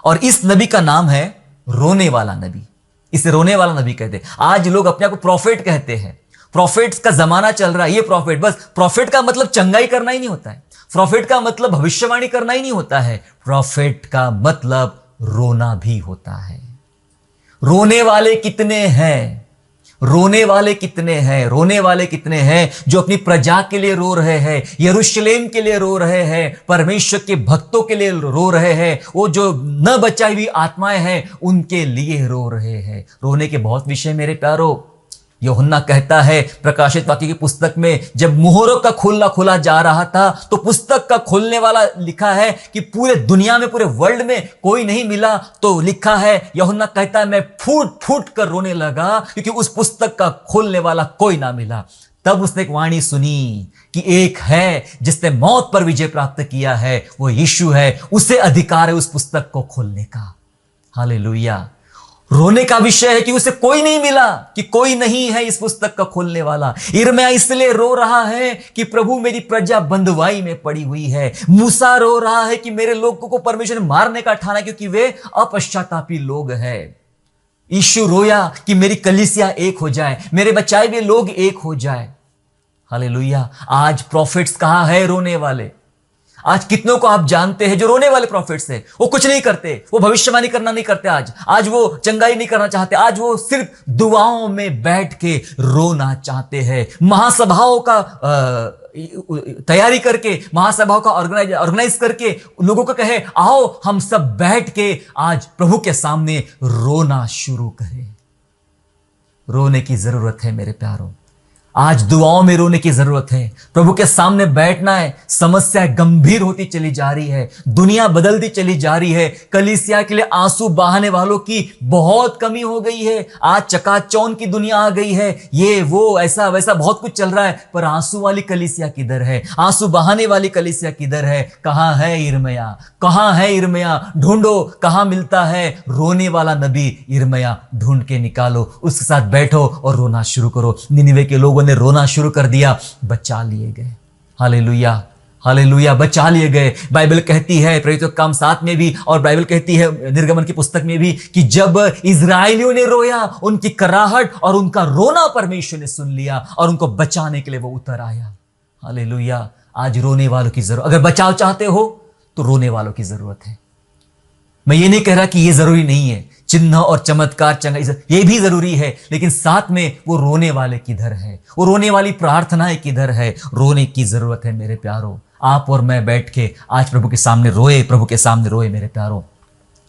और इस नबी का नाम है रोने वाला नबी। इसे रोने वाला नबी कहते हैं। आज लोग अपने आप को प्रॉफिट कहते हैं, प्रॉफिट्स का जमाना चल रहा है। ये प्रॉफिट, बस प्रॉफिट का मतलब चंगाई करना ही नहीं होता है, प्रॉफिट का मतलब भविष्यवाणी करना ही नहीं होता है, प्रॉफिट का मतलब रोना भी होता है। रोने वाले कितने हैं, रोने वाले कितने हैं, रोने वाले कितने हैं जो अपनी प्रजा के लिए रो रहे हैं, यरूशलेम के लिए रो रहे हैं, परमेश्वर के भक्तों के लिए रो रहे हैं, वो जो न बचाई हुई आत्माएं हैं उनके लिए रो रहे हैं। रोने के बहुत विषय मेरे प्यारो। यूहन्ना कहता है प्रकाशित वाक्य की पुस्तक में, जब मुहरों का खोलना खोला जा रहा था तो पुस्तक का खोलने वाला लिखा है कि पूरे दुनिया में, पूरे वर्ल्ड में कोई नहीं मिला। तो लिखा है, यूहन्ना कहता है, मैं फूट फूट कर रोने लगा क्योंकि उस पुस्तक का खोलने वाला कोई ना मिला। तब उसने एक वाणी सुनी कि एक है जिसने मौत पर विजय प्राप्त किया है, वो यीशु है, उसे अधिकार है उस पुस्तक को खोलने का। हालेलुया। रोने का विषय है कि उसे कोई नहीं मिला, कि कोई नहीं है इस पुस्तक का खोलने वाला। यिर्मयाह इसलिए रो रहा है कि प्रभु मेरी प्रजा बंधुआई में पड़ी हुई है। मूसा रो रहा है कि मेरे लोगों को परमेश्वर ने मारने का ठाना क्योंकि वे अपश्चातापी लोग हैं। यीशु रोया कि मेरी कलीसिया एक हो जाए, मेरे बचाए हुए लोग एक हो जाए। हालेलुया। आज प्रॉफिट्स कहां है रोने वाले? आज कितनों को आप जानते हैं जो रोने वाले प्रॉफिट्स हैं? वो कुछ नहीं करते, वो भविष्यवाणी करना नहीं करते, आज वो चंगाई नहीं करना चाहते, आज वो सिर्फ दुआओं में बैठ के रोना चाहते हैं। महासभाओं का तैयारी करके, महासभाओं का ऑर्गेनाइज करके लोगों को कहे, आओ हम सब बैठ के आज प्रभु के सामने रोना शुरू करें। रोने की जरूरत है मेरे प्यारों। आज दुआओं में रोने की जरूरत है, प्रभु के सामने बैठना है। समस्या गंभीर होती चली जा रही है, दुनिया बदलती चली जा रही है, कलीसिया के लिए आंसू बहाने वालों की बहुत कमी हो गई है। आज चकाचौंध की दुनिया आ गई है, ये वो ऐसा वैसा बहुत कुछ चल रहा है, पर आंसू वाली कलीसिया किधर है? आंसू बहाने वाली कलीसिया किधर है? कहां है यिर्मयाह? कहां है यिर्मयाह? ढूंढो, कहां मिलता है रोने वाला नबी? यिर्मयाह ढूंढ के निकालो, उसके साथ बैठो और रोना शुरू करो। निनिवे के लोगों ने रोना शुरू कर दिया, बचा लिए गए। हालेलुया, हालेलुया, बचा लिए गए। बाइबल कहती है प्रेरितों के काम 7 में भी, और बाइबल कहती है निर्गमन की पुस्तक में भी, कि जब इजराइलियों ने रोया, उनकी कराहट और उनका रोना परमेश्वर ने सुन लिया और उनको बचाने के लिए वो उतर आया। हालेलुया। आज रोने वालों की जरूरत, अगर बचाव चाहते हो तो रोने वालों की जरूरत है। मैं ये नहीं कह रहा कि ये जरूरी नहीं है, चिन्ह और चमत्कार चंगा ये भी जरूरी है, लेकिन साथ में वो रोने वाले किधर है? वो रोने वाली प्रार्थनाएं किधर है? रोने की जरूरत है मेरे प्यारो। आप और मैं बैठ के आज प्रभु के सामने रोए, प्रभु के सामने रोए मेरे प्यारो।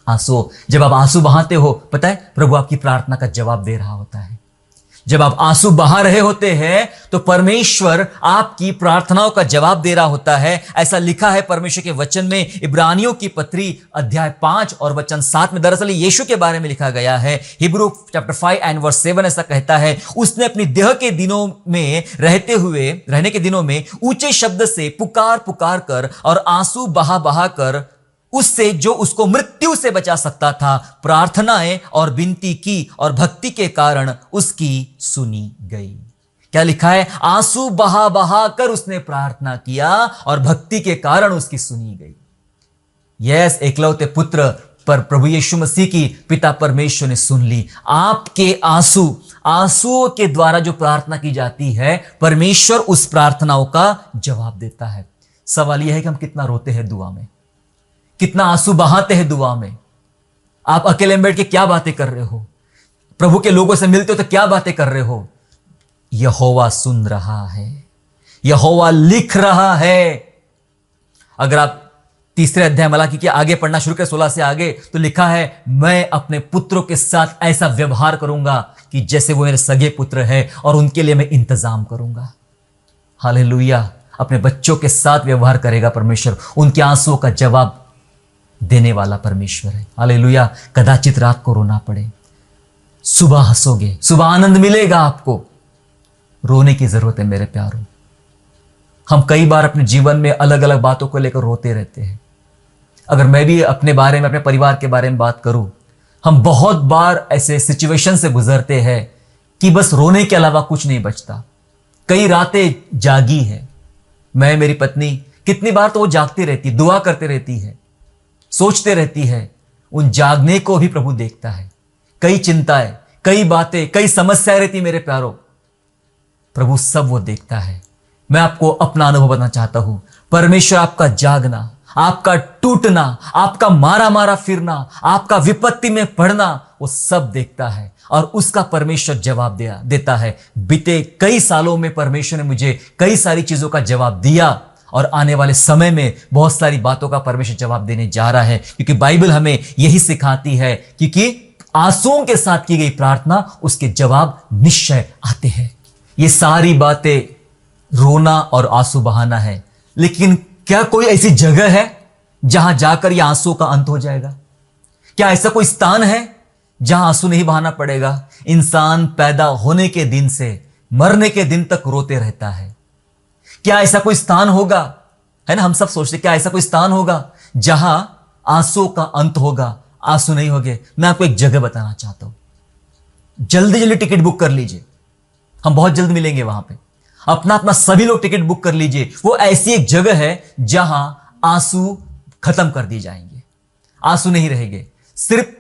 आंसू, जब आप आंसू बहाते हो, पता है प्रभु आपकी प्रार्थना का जवाब दे रहा होता है। जब आप आंसू बहा रहे होते हैं तो परमेश्वर आपकी प्रार्थनाओं का जवाब दे रहा होता है। ऐसा लिखा है परमेश्वर के वचन में, इब्रानियों की पत्री अध्याय 5 और वचन 7 में। दरअसल यीशु के बारे में लिखा गया है। हिब्रू चैप्टर 5 एंड वर्स 7 ऐसा कहता है, उसने अपनी देह के दिनों में रहने के दिनों में ऊंचे शब्द से पुकार पुकार कर और आंसू बहा बहा कर उससे जो उसको मृत्यु से बचा सकता था प्रार्थनाएं और विनती की, और भक्ति के कारण उसकी सुनी गई। क्या लिखा है? आंसू बहा बहा कर उसने प्रार्थना किया और भक्ति के कारण उसकी सुनी गई। यस, एकलौते पुत्र पर प्रभु यीशु मसीह की पिता परमेश्वर ने सुन ली। आपके आंसुओं के द्वारा जो प्रार्थना की जाती है, परमेश्वर उस प्रार्थनाओं का जवाब देता है। सवाल यह है कि हम कितना रोते हैं दुआ में, कितना आंसू बहाते हैं दुआ में। आप अकेले में बैठ के क्या बातें कर रहे हो? प्रभु के लोगों से मिलते हो तो क्या बातें कर रहे हो? यहोवा सुन रहा है, यहोवा लिख रहा है। अगर आप 3 अध्याय मलाकी के आगे पढ़ना शुरू करें 16 से आगे, तो लिखा है, मैं अपने पुत्रों के साथ ऐसा व्यवहार करूंगा कि जैसे वो मेरे सगे पुत्र है, और उनके लिए मैं इंतजाम करूंगा। हालेलुया। अपने बच्चों के साथ व्यवहार करेगा परमेश्वर, उनके आंसुओं का जवाब देने वाला परमेश्वर है। हालेलुया। कदाचित रात को रोना पड़े, सुबह हंसोगे, सुबह आनंद मिलेगा आपको। रोने की जरूरत है मेरे प्यारों। हम कई बार अपने जीवन में अलग अलग बातों को लेकर रोते रहते हैं। अगर मैं भी अपने बारे में, अपने परिवार के बारे में बात करूं, हम बहुत बार ऐसे सिचुएशन से गुजरते हैं कि बस रोने के अलावा कुछ नहीं बचता। कई रातें जागी है, मैं, मेरी पत्नी, कितनी बार तो वो जागती रहती, दुआ करते रहती है, सोचते रहती है। उन जागने को भी प्रभु देखता है। कई चिंताएं, कई बातें, कई समस्याएं रहती मेरे प्यारों, प्रभु सब वो देखता है। मैं आपको अपना अनुभव बताना चाहता हूं। परमेश्वर आपका जागना, आपका टूटना, आपका मारा मारा फिरना, आपका विपत्ति में पड़ना, वो सब देखता है और उसका परमेश्वर जवाब देता है। बीते कई सालों में परमेश्वर ने मुझे कई सारी चीजों का जवाब दिया, और आने वाले समय में बहुत सारी बातों का परमेश्वर जवाब देने जा रहा है, क्योंकि बाइबल हमें यही सिखाती है, क्योंकि आंसुओं के साथ की गई प्रार्थना, उसके जवाब निश्चय आते हैं। ये सारी बातें रोना और आंसू बहाना है, लेकिन क्या कोई ऐसी जगह है जहां जाकर ये आंसुओं का अंत हो जाएगा? क्या ऐसा कोई स्थान है जहां आंसू नहीं बहाना पड़ेगा? इंसान पैदा होने के दिन से मरने के दिन तक रोते रहता है। क्या ऐसा कोई स्थान होगा? है ना, हम सब सोचते क्या ऐसा कोई स्थान होगा जहां आंसुओं का अंत होगा, आंसू नहीं होंगे? मैं आपको एक जगह बताना चाहता हूं। जल्दी जल्दी टिकट बुक कर लीजिए, हम बहुत जल्द मिलेंगे वहां पे। अपना अपना सभी लोग टिकट बुक कर लीजिए। वो ऐसी एक जगह है जहां आंसू खत्म कर दिए जाएंगे, आंसू नहीं रहेंगे, सिर्फ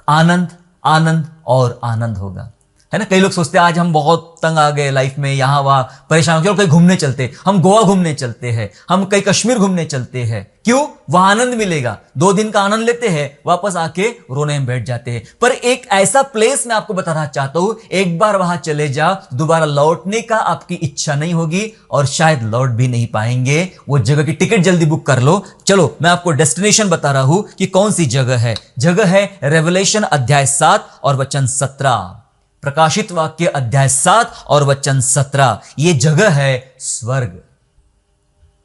आनंद, आनंद और आनंद होगा। है ना, कई लोग सोचते हैं आज हम बहुत तंग आ गए लाइफ में, यहां वहां परेशान हो, चलो कहीं घूमने चलते, हम गोवा घूमने चलते हैं, हम कहीं कश्मीर घूमने चलते हैं। क्यों? वहां आनंद मिलेगा, 2 दिन का आनंद लेते हैं, वापस आके रोने में बैठ जाते हैं। पर एक ऐसा प्लेस मैं आपको बताना चाहता हूं, एक बार वहां चले जाओ, दोबारा लौटने का आपकी इच्छा नहीं होगी और शायद लौट भी नहीं पाएंगे। वो जगह की टिकट जल्दी बुक कर लो। चलो मैं आपको डेस्टिनेशन बता रहा हूं कि कौन सी जगह है। जगह है रेवलेशन अध्याय 7 और वचन 17। प्रकाशित वाक्य अध्याय 7 और वचन 17, ये जगह है स्वर्ग।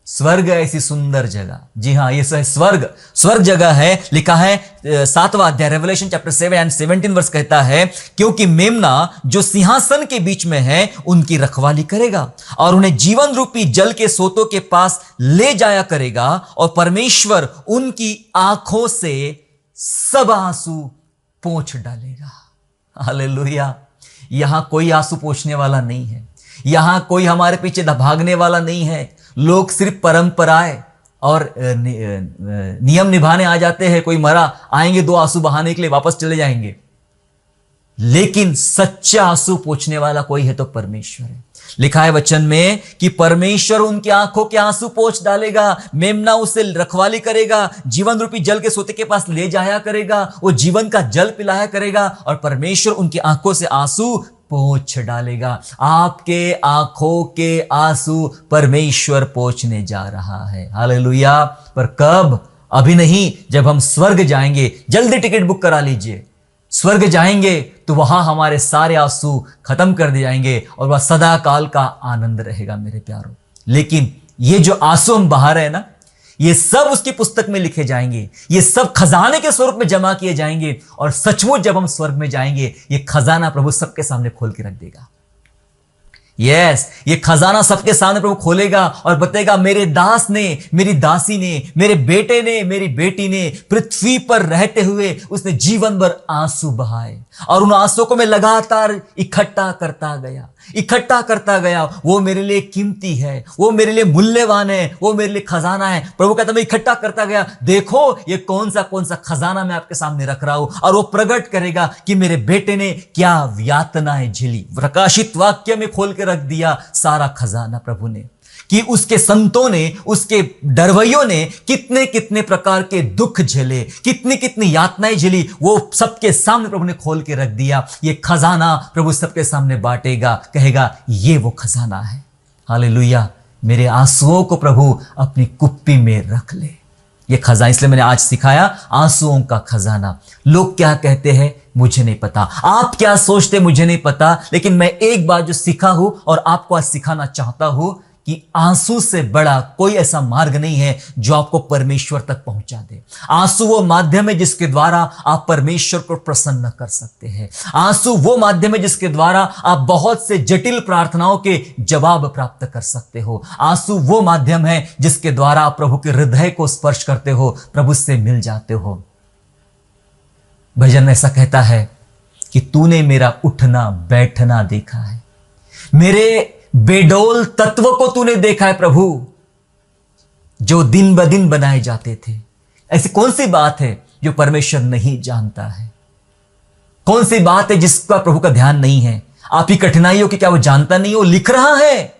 स्वर्ग ऐसी सुंदर जगह, जी हां, ये स्वर्ग, स्वर्ग जगह है। लिखा है 7वां अध्याय रेवलेशन चैप्टर 7 एंड 17 वर्स कहता है, क्योंकि मेमना जो सिंहासन के बीच में है उनकी रखवाली करेगा और उन्हें जीवन रूपी जल के सोतों के पास ले जाया करेगा, और परमेश्वर उनकी आंखों से सब आंसू पोंछ डालेगा। हालेलुया। यहां कोई आंसू पोंछने वाला नहीं है, यहां कोई हमारे पीछे भागने वाला नहीं है। लोग सिर्फ परंपराएं और नियम निभाने आ जाते हैं। कोई मरा, आएंगे 2 आंसू बहाने के लिए, वापस चले जाएंगे। लेकिन सच्चा आंसू पोंछने वाला कोई है तो परमेश्वर है। लिखा है वचन में कि परमेश्वर उनकी आंखों के आंसू पोंछ डालेगा। मेमना उससे रखवाली करेगा, जीवन रूपी जल के सोते के पास ले जाया करेगा, वो जीवन का जल पिलाया करेगा, और परमेश्वर उनकी आंखों से आंसू पोंछ डालेगा। आपके आंखों के आंसू परमेश्वर पोंछने जा रहा है। हालेलुया। पर कब? अभी नहीं, जब हम स्वर्ग जाएंगे। जल्दी टिकट बुक करा लीजिए। स्वर्ग जाएंगे तो वहां हमारे सारे आंसू खत्म कर दिए जाएंगे और वह सदा काल का आनंद रहेगा मेरे प्यारों। लेकिन ये जो आंसू हम बहा रहे हैं ना, ये सब उसकी पुस्तक में लिखे जाएंगे, ये सब खजाने के स्वरूप में जमा किए जाएंगे, और सचमुच जब हम स्वर्ग में जाएंगे ये खजाना प्रभु सबके सामने खोल के रख देगा। यस, ये खजाना सबके सामने प्रभु खोलेगा और बताएगा, मेरे दास ने, मेरी दासी ने, मेरे बेटे ने, मेरी बेटी ने पृथ्वी पर रहते हुए उसने जीवन भर आंसू बहाए, और उन आंसुओं को मैं लगातार इकट्ठा करता गया। वो मेरे लिए कीमती है, वो मेरे लिए मूल्यवान है, वो मेरे लिए खजाना है। प्रभु कहता, मैं इकट्ठा करता गया। देखो ये कौन सा खजाना मैं आपके सामने रख रहा हूं, और वो प्रकट करेगा कि मेरे बेटे ने क्या यातनाएं झेली। प्रकाशित वाक्य में खोल के रख दिया सारा खजाना प्रभु ने, कि उसके संतों ने, उसके डरवैयों ने कितने कितने प्रकार के दुख झेले, कितनी कितनी यातनाएं झेली, वो सबके सामने प्रभु ने खोल के रख दिया। ये खजाना प्रभु सबके सामने बांटेगा, कहेगा ये वो खजाना है। हालेलुया। मेरे आंसुओं को प्रभु अपनी कुप्पी में रख ले। ये खजाना, इसलिए मैंने आज सिखाया आंसुओं का खजाना। लोग क्या कहते हैं मुझे नहीं पता, आप क्या सोचते मुझे नहीं पता, लेकिन मैं एक बात जो सीखा हूं और आपको आज सिखाना चाहता हूं कि आंसू से बड़ा कोई ऐसा मार्ग नहीं है जो आपको परमेश्वर तक पहुंचा दे। आंसू वो माध्यम है जिसके द्वारा आप परमेश्वर को प्रसन्न कर सकते हैं। आंसू वो माध्यम है जिसके द्वारा आप बहुत से जटिल प्रार्थनाओं के जवाब प्राप्त कर सकते हो। आंसू वो माध्यम है जिसके द्वारा आप प्रभु के हृदय को स्पर्श करते हो, प्रभु से मिल जाते हो। भजन ऐसा कहता है कि तूने मेरा उठना बैठना देखा है, मेरे बेडौल तत्व को तूने देखा है प्रभु, जो दिन ब दिन बनाए जाते थे। ऐसी कौन सी बात है जो परमेश्वर नहीं जानता है? कौन सी बात है जिसका प्रभु का ध्यान नहीं है? आपकी कठिनाइयों की क्या वो जानता नहीं? वो लिख रहा है,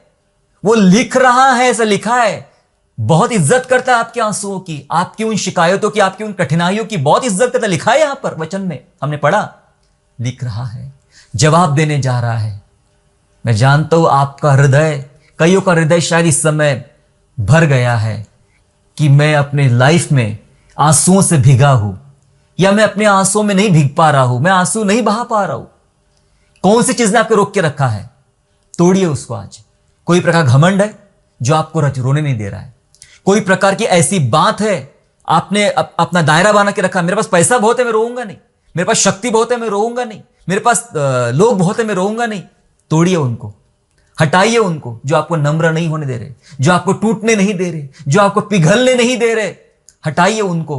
वो लिख रहा है, ऐसा लिखा है। बहुत इज्जत करता है आपके आंसुओं की, आपकी उन शिकायतों की, आपकी उन कठिनाइयों की बहुत इज्जत करता है। लिखा है यहां पर वचन में, हमने पढ़ा। लिख रहा है, जवाब देने जा रहा है। मैं जानता हूं आपका हृदय, कईयों का हृदय शायद इस समय भर गया है कि मैं अपने लाइफ में आंसुओं से भीगा हूं, या मैं अपने आंसुओं में नहीं भीग पा रहा हूं, मैं आंसू नहीं बहा पा रहा हूं। कौन सी चीज ने आपको रोक के रखा है? तोड़िए उसको आज। कोई प्रकार घमंड है जो आपको रोने नहीं दे रहा है। कोई प्रकार की ऐसी बात है, आपने अपना दायरा बना के रखा, मेरे पास पैसा बहुत है मैं रोऊंगा नहीं, मेरे पास शक्ति बहुत है मैं रोऊंगा नहीं, मेरे पास लोग बहुत है मैं रोऊंगा नहीं। तोड़िए उनको, हटाइए उनको जो आपको नम्र नहीं होने दे रहे, जो आपको टूटने नहीं दे रहे, जो आपको पिघलने नहीं दे रहे। हटाइए उनको,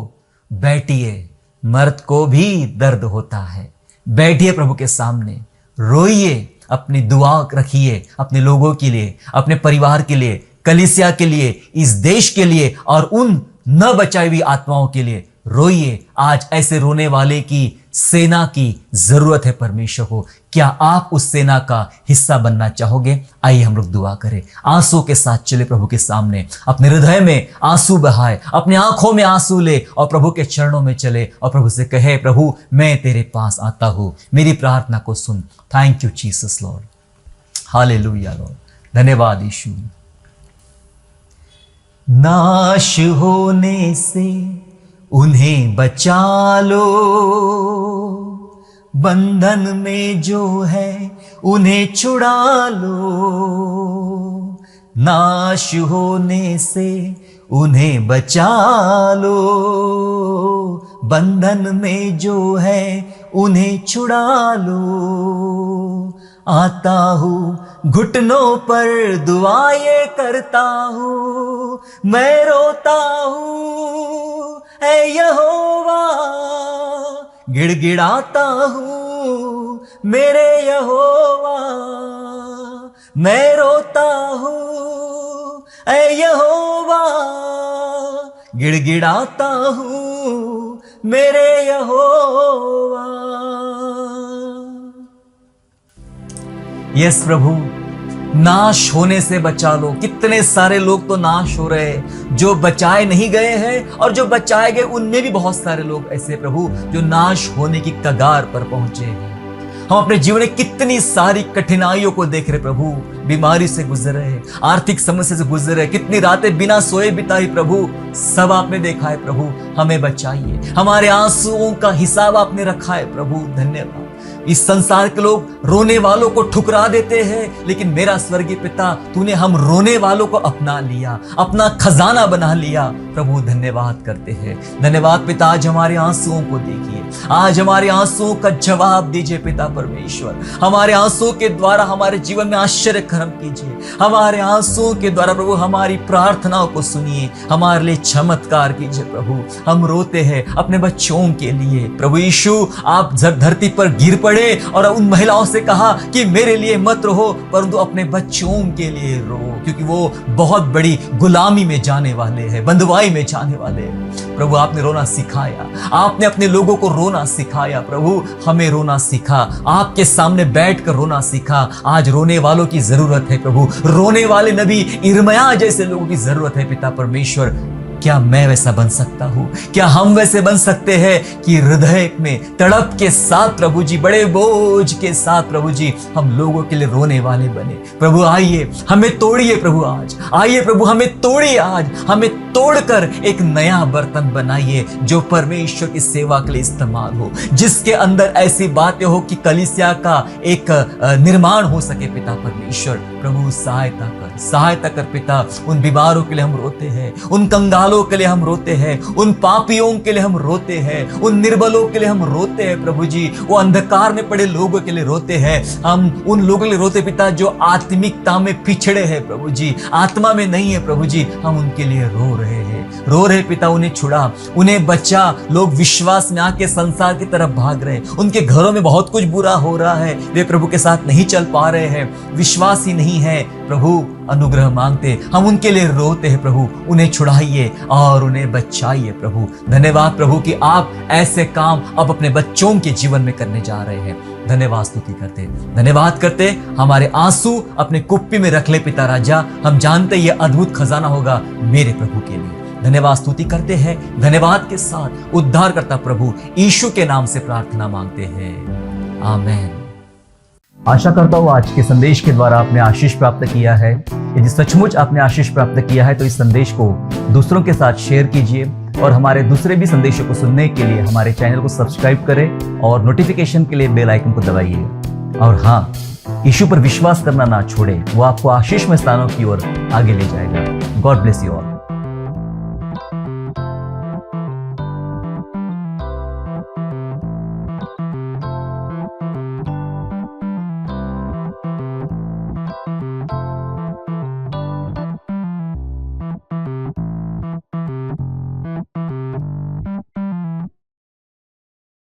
बैठिए। मर्द को भी दर्द होता है, बैठिए प्रभु के सामने, रोइए, अपनी दुआ रखिए अपने लोगों के लिए, अपने परिवार के लिए, कलीसिया के लिए, इस देश के लिए, और उन न बचाई हुई आत्माओं के लिए रोइए। आज ऐसे रोने वाले की सेना की जरूरत है परमेश्वर को। क्या आप उस सेना का हिस्सा बनना चाहोगे? आइए हम लोग दुआ करें, आंसू के साथ चले प्रभु के सामने, अपने हृदय में आंसू बहाए, अपने आंखों में आंसू ले और प्रभु के चरणों में चले और प्रभु से कहे, प्रभु मैं तेरे पास आता हूं, मेरी प्रार्थना को सुन। Thank you Jesus Lord, hallelujah Lord, धन्यवाद यीशु। नाश होने से उन्हें बचा लो, बंधन में जो है उन्हें छुड़ा लो, नाश होने से उन्हें बचा लो। बंधन में जो है उन्हें छुड़ा लो, आता हूँ घुटनों पर दुआएं करता हूँ, मैं रोता हूँ ऐ यहोवा, गिड़गिड़ाता हूँ मेरे यहोवा, मैं रोता हूँ ऐ यहोवा, गिड़गिड़ाता हूँ मेरे यहोवा। यस प्रभु, नाश होने से बचा लो। कितने सारे लोग तो नाश हो रहे हैं, जो बचाए नहीं गए हैं, और जो बचाए गए उनमें भी बहुत सारे लोग ऐसे प्रभु जो नाश होने की कगार पर पहुंचे हैं। हम अपने जीवन में कितनी सारी कठिनाइयों को देख रहे प्रभु, बीमारी से गुजर रहे, आर्थिक समस्या से गुजर रहे, कितनी रातें बिना सोए बिताई प्रभु, सब आपने देखा है प्रभु। हमें बचाइए, हमारे आंसुओं का हिसाब आपने रखा है प्रभु, धन्यवाद। इस संसार के लोग रोने वालों को ठुकरा देते हैं, लेकिन मेरा स्वर्गीय पिता, तूने हम रोने वालों को अपना लिया, अपना खजाना बना लिया प्रभु, धन्यवाद करते हैं। धन्यवाद पिता, आज हमारे आंसुओं को देखिए, आज हमारे आंसुओं का जवाब दीजिए पिता परमेश्वर। हमारे आंसुओं के द्वारा हमारे जीवन में आश्चर्य कर्म कीजिए, हमारे आंसुओं के द्वारा प्रभु हमारी प्रार्थनाओं को सुनिए, हमारे लिए चमत्कार कीजिए प्रभु। हम रोते हैं अपने बच्चों के लिए प्रभु यीशु, आप धरती पर गिर पड़े और उन महिलाओं से कहा कि मेरे लिए मत रो, परंतु अपने बच्चों के लिए रो, क्योंकि वो बहुत बड़ी गुलामी में जाने वाले हैं, बंधुआई में जाने वाले हैं। प्रभु आपने रोना सिखाया, आपने अपने लोगों को रोना सिखाया प्रभु, हमें रोना सिखा, आपके सामने बैठकर रोना सिखा। आज रोने वालों की जरूरत है प्रभु, रोने वाले नबी इर्मया जैसे लोगों की जरूरत है पिता परमेश्वर। क्या मैं वैसा बन सकता हूं? क्या हम वैसे बन सकते हैं कि हृदय में तड़प के साथ प्रभु जी, बड़े बोझ के साथ प्रभु जी, हम लोगों के लिए रोने वाले बने। प्रभु आइए, हमें तोड़िए प्रभु, आज आइए प्रभु, हमें तोड़िए, आज हमें तोड़कर एक नया बर्तन बनाइए जो परमेश्वर की सेवा के लिए इस्तेमाल हो, जिसके अंदर ऐसी बातें हो कि कलीसिया का एक निर्माण हो सके पिता परमेश्वर। प्रभु सहायता कर पिता। उन बीमारों के लिए हम रोते हैं, उन कंगालों के लिए हम रोते हैं, उन पापियों के लिए हम रोते हैं, उन निर्बलों के लिए हम रोते हैं प्रभु जी, वो अंधकार में पड़े लोगों के लिए रोते हैं। हम उन लोगों के लिए रोते पिता जो आत्मिकता में पिछड़े हैं प्रभु जी, आत्मा में नहीं है प्रभु जी, हम उनके लिए रो रहे पिता। उन्हें छुड़ा, उन्हें बचा। लोग विश्वास में आके संसार की तरफ भाग रहे, उनके घरों में बहुत कुछ बुरा हो रहा है, वे प्रभु के साथ नहीं चल पा रहे हैं, विश्वास ही नहीं है प्रभु, अनुग्रह मांगते, हम उनके लिए रोते हैं प्रभु। उन्हें छुड़ाइए और उन्हें बचाइए प्रभु। धन्यवाद प्रभु कि आप ऐसे काम अब अपने बच्चों के जीवन में करने जा रहे हैं। धन्यवाद स्तुति करते, धन्यवाद करते। हमारे आंसू अपने कुप्पी में रख ले पिता राजा, हम जानते ये अद्भुत खजाना होगा मेरे प्रभु के लिए। धन्यवाद स्तुति करते हैं, धन्यवाद के साथ उद्धार करता प्रभु यीशु के नाम से प्रार्थना मांगते हैं, आमेन। आशा करता हूँ आज के संदेश के द्वारा आपने आशीष प्राप्त किया है। यदि सचमुच आपने आशीष प्राप्त किया है तो इस संदेश को दूसरों के साथ शेयर कीजिए, और हमारे दूसरे भी संदेशों को सुनने के लिए हमारे चैनल को सब्सक्राइब करें और नोटिफिकेशन के लिए बेल आइकन को दबाइए। और हाँ, यीशु पर विश्वास करना ना छोड़े, वो आपको आशीषमय स्थानों की ओर आगे ले जाएगा। God bless you all.